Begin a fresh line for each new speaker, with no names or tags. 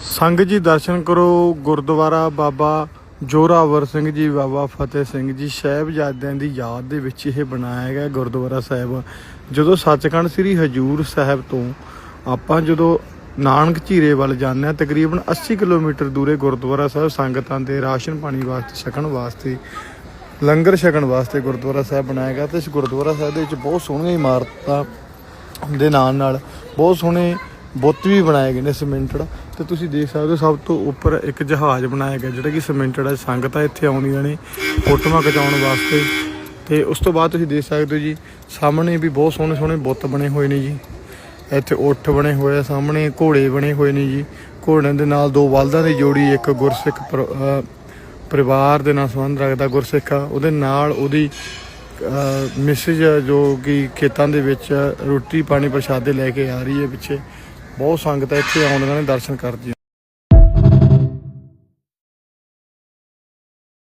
ਸੰਗਤ ਜੀ ਦਰਸ਼ਨ ਕਰੋ। ਗੁਰਦੁਆਰਾ ਬਾਬਾ ਜ਼ੋਰਾਵਰ ਸਿੰਘ ਜੀ, ਬਾਬਾ ਫਤਿਹ ਸਿੰਘ ਜੀ ਸਾਹਿਬਜ਼ਾਦਿਆਂ ਦੀ ਯਾਦ ਦੇ ਵਿੱਚ ਇਹ ਬਣਾਇਆ ਗਿਆ ਗੁਰਦੁਆਰਾ ਸਾਹਿਬ। ਜਦੋਂ ਸੱਚਖੰਡ ਸ੍ਰੀ ਹਜ਼ੂਰ ਸਾਹਿਬ ਤੋਂ ਆਪਾਂ ਜਦੋਂ ਨਾਨਕ ਝੀਰੇ ਵੱਲ ਜਾਂਦੇ ਹਾਂ, ਤਕਰੀਬਨ 80 ਕਿਲੋਮੀਟਰ ਦੂਰੇ ਗੁਰਦੁਆਰਾ ਸਾਹਿਬ ਸੰਗਤਾਂ ਦੇ ਰਾਸ਼ਨ ਪਾਣੀ ਵਾਸਤੇ, ਛਕਣ ਵਾਸਤੇ, ਲੰਗਰ ਛਕਣ ਵਾਸਤੇ ਗੁਰਦੁਆਰਾ ਸਾਹਿਬ ਬਣਾਇਆ ਗਿਆ। ਅਤੇ ਇਸ ਗੁਰਦੁਆਰਾ ਸਾਹਿਬ ਦੇ ਵਿੱਚ ਬਹੁਤ ਸੋਹਣੀਆਂ ਇਮਾਰਤਾਂ ਦੇ ਨਾਲ ਬਹੁਤ ਸੋਹਣੇ ਬੁੱਤ ਵੀ ਬਣਾਏ ਗਏ ਨੇ ਸੀਮੈਂਟਡ। ਤੇ ਤੁਸੀਂ ਦੇਖ ਸਕਦੇ ਹੋ ਸਭ ਤੋਂ ਉੱਪਰ ਇੱਕ ਜਹਾਜ਼ ਬਣਾਇਆ ਗਿਆ ਜਿਹੜਾ ਕਿ ਸੀਮੈਂਟਡ ਹੈ। ਸੰਗਤਾਂ ਇੱਥੇ ਆਉਂਦੀਆਂ ਨੇ ਫੋਟੋਆਂ ਖਿਚਾਉਣ ਵਾਸਤੇ। ਤੇ ਉਸ ਤੋਂ ਬਾਅਦ ਤੁਸੀਂ ਦੇਖ ਸਕਦੇ ਹੋ ਜੀ ਸਾਹਮਣੇ ਵੀ ਬਹੁਤ ਸੋਹਣੇ ਸੋਹਣੇ ਬੁੱਤ ਬਣੇ ਹੋਏ ਨੇ ਜੀ। ਇੱਥੇ ਊਠ ਬਣੇ ਹੋਏ ਆ, ਸਾਹਮਣੇ ਘੋੜੇ ਬਣੇ ਹੋਏ ਨੇ ਜੀ। ਘੋੜਿਆਂ ਦੇ ਨਾਲ ਦੋ ਬਲਦਾਂ ਦੀ ਜੋੜੀ, ਇੱਕ ਗੁਰਸਿੱਖ ਪਰਿਵਾਰ ਦੇ ਨਾਲ ਸੰਬੰਧ ਰੱਖਦਾ ਗੁਰਸਿੱਖ ਆ, ਉਹਦੇ ਨਾਲ ਉਹਦੀ ਮਿਸਿਜ ਜੋ ਕਿ ਖੇਤਾਂ ਦੇ ਵਿੱਚ ਰੋਟੀ ਪਾਣੀ ਪ੍ਰਸ਼ਾਦੇ ਲੈ ਕੇ ਆ ਰਹੀ ਹੈ। ਪਿੱਛੇ ਬਹੁਤ ਸੰਗਤ ਇੱਥੇ ਆਉਂਦੀਆਂ ਨੇ, ਦਰਸ਼ਨ ਕਰਦੀਆਂ।